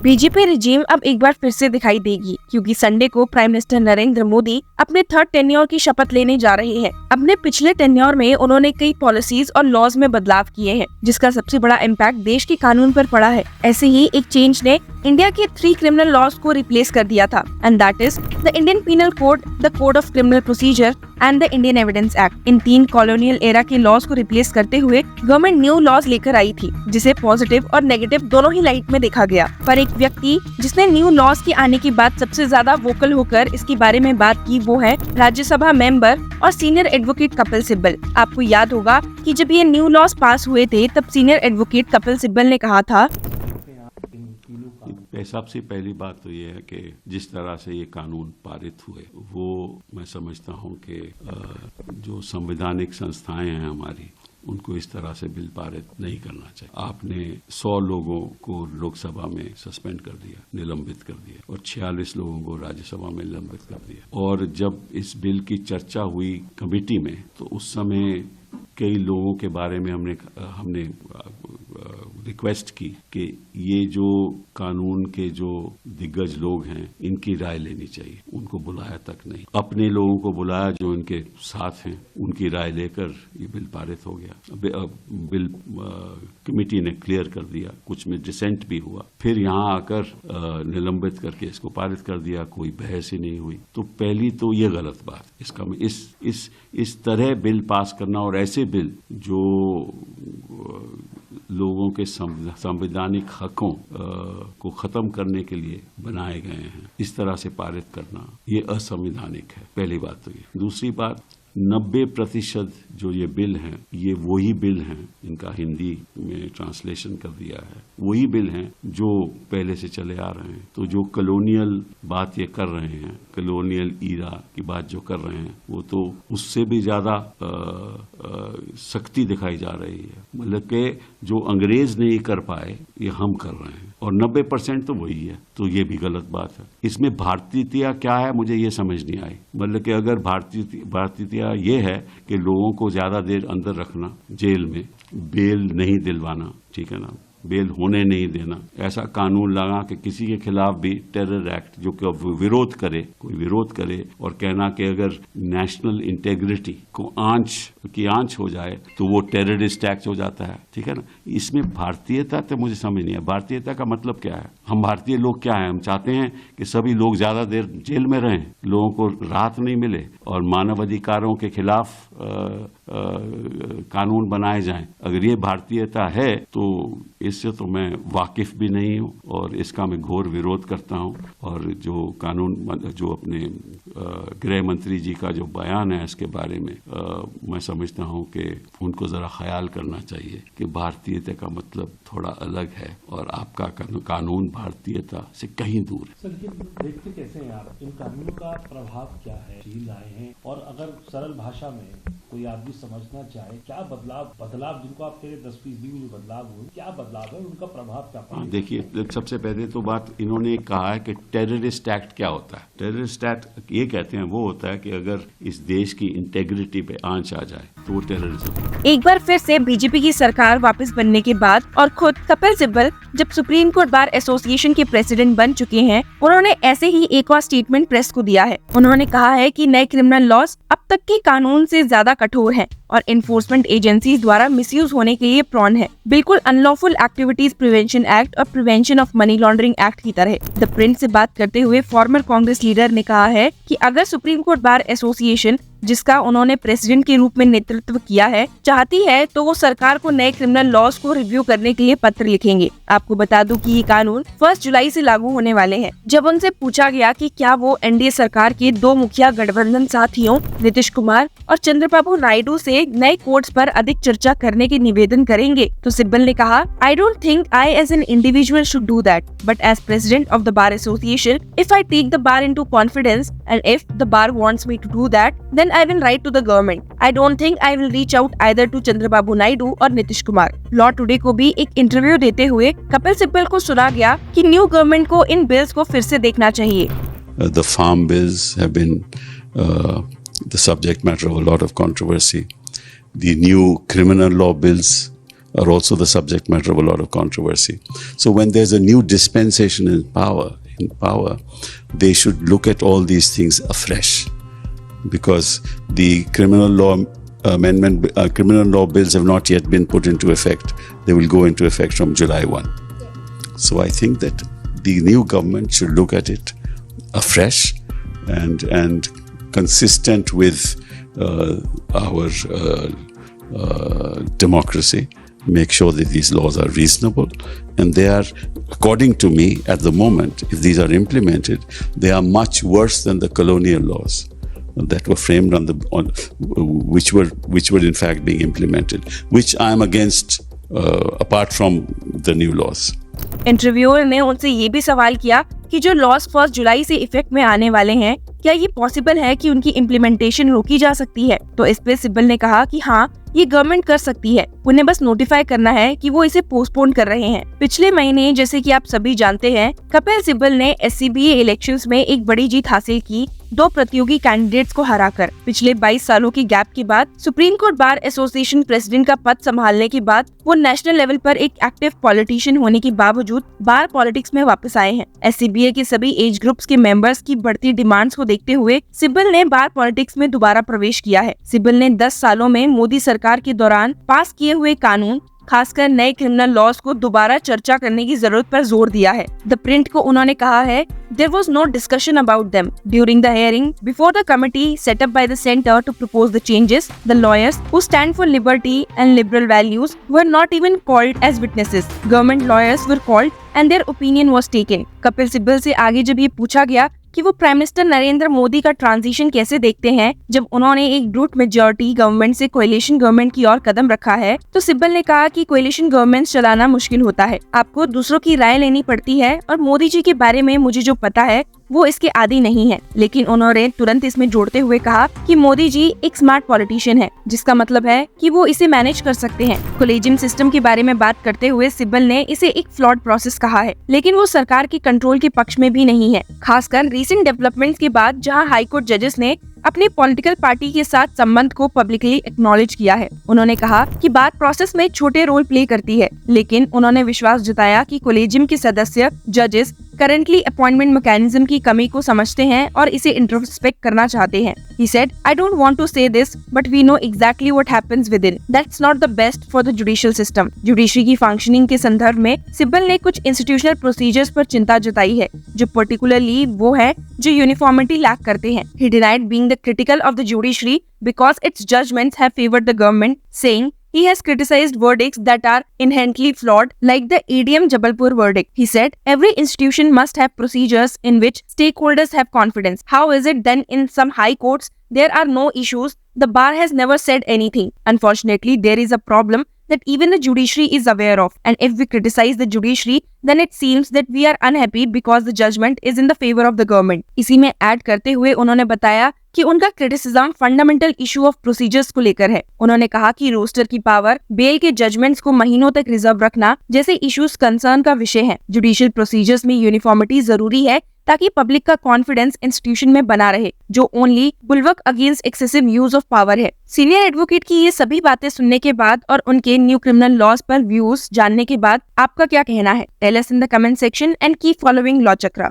BJP regime अब एक बार फिर से दिखाई देगी, क्योंकि संडे को प्राइम मिनिस्टर नरेंद्र मोदी अपने थर्ड टेन्योर की शपथ लेने जा रहे हैं। अपने पिछले टेन्योर में उन्होंने कई पॉलिसीज और लॉज में बदलाव किए हैं, जिसका सबसे बड़ा इम्पैक्ट देश के कानून पर पड़ा है। ऐसे ही एक चेंज ने इंडिया के 3 क्रिमिनल लॉज को रिप्लेस कर दिया था, and that is the Indian Penal Code, the Code of Criminal Procedure and the Indian Evidence Act. इन 3 कॉलोनियल एरा के लॉज को रिप्लेस करते हुए गवर्नमेंट न्यू लॉज लेकर आई थी, जिसे पॉजिटिव और नेगेटिव दोनों ही लाइट में देखा गया। पर एक व्यक्ति जिसने न्यू लॉज के आने के बाद सबसे ज्यादा वोकल होकर इसके बारे में बात की, वो है राज्यसभा मेंबर और सीनियर एडवोकेट कपिल सिब्बल। आपको याद होगा कि जब ये न्यू लॉज पास हुए थे, तब सीनियर एडवोकेट कपिल सिब्बल ने कहा था, सबसे पहली बात तो ये है कि जिस तरह से ये कानून पारित हुए, वो मैं समझता हूँ कि जो संवैधानिक संस्थाएं हैं हमारी, उनको इस तरह से बिल पारित नहीं करना चाहिए। आपने 100 लोगों को लोकसभा में सस्पेंड कर दिया, निलंबित कर दिया, और 46 लोगों को राज्यसभा में निलंबित कर दिया। और जब इस बिल की चर्चा हुई कमेटी में, तो उस समय कई लोगों के बारे में हमने रिक्वेस्ट की कि ये जो कानून के जो दिग्गज लोग हैं, इनकी राय लेनी चाहिए। उनको बुलाया तक नहीं, अपने लोगों को बुलाया जो इनके साथ हैं, उनकी राय लेकर ये बिल पारित हो गया। बिल कमेटी ने क्लियर कर दिया, कुछ में डिसेंट भी हुआ, फिर यहाँ आकर निलंबित करके इसको पारित कर दिया, कोई बहस ही नहीं हुई। तो पहली तो ये गलत बात, इसका इस तरह बिल पास करना, और ऐसे बिल जो लोगों के संवैधानिक हकों को खत्म करने के लिए बनाए गए हैं, इस तरह से पारित करना, ये असंवैधानिक है। पहली बात तो ये। दूसरी बात, 90% जो ये बिल हैं, ये वही बिल हैं, इनका हिंदी में ट्रांसलेशन कर दिया है, वही बिल हैं जो पहले से चले आ रहे हैं। तो जो कॉलोनियल बात ये कर रहे हैं, कॉलोनियल ईरा की बात जो कर रहे हैं, वो तो उससे भी ज्यादा सख्ती दिखाई जा रही है। मतलब कि जो अंग्रेज नहीं कर पाए, ये हम कर रहे हैं, और 90% तो वही है। तो ये भी गलत बात है। इसमें भारतीयता क्या है, मुझे ये समझ नहीं आई। मतलब कि अगर भारतीयता ये है कि लोगों को ज्यादा देर अंदर रखना, जेल में, बेल नहीं दिलवाना, ठीक है ना, बेल होने नहीं देना, ऐसा कानून लगा कि किसी के खिलाफ भी टेरर एक्ट जो कि कोई विरोध करे और कहना कि अगर नेशनल इंटेग्रिटी को आंच हो जाए तो वो टेररिस्ट एक्ट हो जाता है, ठीक है ना। इसमें भारतीयता तो मुझे समझ नहीं है। भारतीयता का मतलब क्या है? हम भारतीय लोग क्या है? हम चाहते हैं कि सभी लोग ज्यादा देर जेल में रहें, लोगों को राहत नहीं मिले, और मानव अधिकारों के खिलाफ कानून बनाए जाएं। अगर ये भारतीयता है तो इससे तो मैं वाकिफ भी नहीं हूं, और इसका मैं घोर विरोध करता हूं। और जो कानून, जो अपने गृह मंत्री जी का जो बयान है इसके बारे में, मैं समझता हूं कि उनको जरा ख्याल करना चाहिए कि भारतीयता का मतलब थोड़ा अलग है, और आपका कानून भारतीयता से कहीं दूर है। सर, ये देखते कैसे हैं आप? इन कानूनों का प्रभाव क्या है, झील आए हैं, और अगर सरल भाषा में कोई आदमी समझना चाहे, क्या बदलाव जिनको आप कह रहे 10-20 में जो बदलाव हुए, क्या बदलाव है, उनका प्रभाव क्या पड़ेगा? देखिए, सबसे पहले तो बात इन्होंने कहा है कि टेररिस्ट एक्ट क्या होता है। टेररिस्ट एक्ट ये कहते हैं वो होता है कि अगर इस देश की इंटेग्रिटी पे आंच आ जाए तो वो टेररिज्म। एक बार फिर से बीजेपी की सरकार वापस बनने के बाद, और खुद कपिल सिब्बल जब सुप्रीम कोर्ट बार एसोसिएशन के प्रेसिडेंट बन चुके हैं, उन्होंने ऐसे ही एक और स्टेटमेंट प्रेस को दिया है। उन्होंने कहा है कि नए क्रिमिनल लॉज अब तक के कानून से ज्यादा कठोर हैं और इन्फोर्समेंट एजेंसीज द्वारा मिसयूज होने के लिए प्रॉन है, बिल्कुल अनलॉफुल एक्टिविटीज प्रिवेंशन एक्ट और prevention of money laundering act की तरह। द प्रिंट से बात करते हुए फॉर्मर कांग्रेस लीडर ने कहा है कि अगर सुप्रीम कोर्ट बार एसोसिएशन, जिसका उन्होंने प्रेसिडेंट के रूप में नेतृत्व किया है, चाहती है तो वो सरकार को नए क्रिमिनल लॉज को रिव्यू करने के लिए पत्र लिखेंगे। आपको बता दूं कि ये कानून 1 जुलाई से लागू होने वाले हैं। जब उनसे पूछा गया कि क्या वो एनडीए सरकार के 2 मुखिया गठबंधन साथियों नीतीश कुमार और चंद्रबाबू नायडू से नए कोड्स पर अधिक चर्चा करने के निवेदन करेंगे, तो सिब्बल ने कहा, I don't think I as an individual should do that, but as president of the bar association, if I take the bar into confidence and if the bar wants me to do that, then I will write to the government. I don't think I will reach out either to Chandrababu Naidu और Nitish Kumar. Law today को भी एक interview देते हुए कपिल सिब्बल को सुना गया कि न्यू गवर्नमेंट को इन बिल्स को फिर से देखना चाहिए। The farm bills have been the subject matter of a lot of controversy. The new criminal law bills are also the subject matter of a lot of controversy. So when there's a new dispensation in power, they should look at all these things afresh, because the criminal law amendment, criminal law bills have not yet been put into effect. They will go into effect from July 1. So I think that the new government should look at it afresh and consistent with our democracy, make sure that these laws are reasonable, and they are, according to me, at the moment, if these are implemented, they are much worse than the colonial laws that were framed which were in fact being implemented, which I am against, apart from the new laws. Interviewer ने उनसे ये भी सवाल किया कि जो laws 1 जुलाई से effect में आने वाले हैं, क्या ये पॉसिबल है कि उनकी इम्प्लीमेंटेशन रोकी जा सकती है? तो इस पे सिब्बल ने कहा कि हाँ, ये गवर्नमेंट कर सकती है, उन्हें बस नोटिफाई करना है कि वो इसे पोस्टपोन कर रहे हैं। पिछले महीने, जैसे कि आप सभी जानते हैं, कपिल सिब्बल ने SCBA इलेक्शंस में एक बड़ी जीत हासिल की 2 प्रतियोगी कैंडिडेट्स को हराकर। पिछले 22 सालों की गैप के बाद supreme court bar association president का पद संभालने के बाद वो नेशनल लेवल पर एक एक्टिव पॉलिटिशियन होने के बावजूद बार पॉलिटिक्स में वापस आए हैं। SCBA के सभी एज ग्रुप्स के मेंबर्स की बढ़ती डिमांड्स को देखते हुए सिब्बल ने बार पॉलिटिक्स में दोबारा प्रवेश किया है। सिब्बल ने 10 सालों में मोदी सरकार के दौरान पास किए हुए कानून, खासकर नए क्रिमिनल लॉज को दोबारा चर्चा करने की जरूरत पर जोर दिया है। द प्रिंट को उन्होंने कहा है, There was no discussion about them during the hearing before the committee set up by the center to propose the changes. The lawyers who stand for liberty and liberal values were not even called as witnesses. Government lawyers were called and their opinion was taken. Kapil Sibal से आगे जब ये पूछा गया कि वो prime minister Narendra Modi का transition कैसे देखते हैं जब उन्होंने एक ब्रूट मेजॉरिटी गवर्नमेंट से कोएलिशन गवर्नमेंट की ओर कदम रखा है, तो सिब्बल ने कहा कि कोएलिशन गवर्नमेंट चलाना मुश्किल होता है, आपको दूसरों की राय लेनी पड़ती है, और मोदी जी के बारे में मुझे जो पता है वो इसके आदी नहीं है। लेकिन उन्होंने तुरंत इसमें जोड़ते हुए कहा कि मोदी जी एक स्मार्ट पॉलिटिशियन है, जिसका मतलब है कि वो इसे मैनेज कर सकते हैं। कोलेजियम सिस्टम के बारे में बात करते हुए सिब्बल ने इसे एक फ्लॉड प्रोसेस कहा है, लेकिन वो सरकार के कंट्रोल के पक्ष में भी नहीं है, खासकर रीसेंट डेवलपमेंट्स के बाद, जहां हाईकोर्ट जजेस ने अपनी पॉलिटिकल पार्टी के साथ संबंध को पब्लिकली एक्नॉलेज किया है। उन्होंने कहा कि बात प्रोसेस में छोटे रोल प्ले करती है, लेकिन उन्होंने विश्वास जताया कि कोलेजियम के सदस्य जजेस करंटली अपॉइंटमेंट मैकेनिज्म की कमी को समझते हैं और इसे इंट्रोस्पेक्ट करना चाहते हैं। He said, I don't want to say this, but we know exactly what happens within. That's not the best for the judicial system. Judiciary की फंक्शनिंग के संदर्भ में सिब्बल ने कुछ इंस्टीट्यूशनल प्रोसीजर्स पर चिंता जताई है, जो पर्टिकुलरली वो है जो यूनिफॉर्मिटी लैक करते हैं। He denied being the critical of the judiciary because its judgments have favored the government, saying he has criticized verdicts that are inherently flawed, like the ADM Jabalpur verdict. He said, every institution must have procedures in which stakeholders have confidence. How is it then in some high courts there are no issues? The bar has never said anything. Unfortunately, there is a problem that even the judiciary is aware of. And if we criticize the judiciary, then it seems that we are unhappy because the judgment is in the favor of the government. इसी में add करते हुए उन्होंने बताया कि उनका criticism fundamental issue of procedures को लेकर है। उन्होंने कहा कि रोस्टर की पावर, बेल के जजमेंट्स को महीनों तक रिजर्व रखना जैसे इश्यूज कंसर्न का विषय है। जुडिशियल प्रोसीजर्स में यूनिफॉर्मिटी जरूरी है ताकि पब्लिक का कॉन्फिडेंस इंस्टीट्यूशन में बना रहे, जो only bulwark against excessive use of power है। सीनियर एडवोकेट की ये सभी बातें सुनने के बाद और उनके न्यू क्रिमिनल लॉज पर व्यूज जानने के बाद आपका क्या कहना है? Tell us in the comment section and keep following law chakra.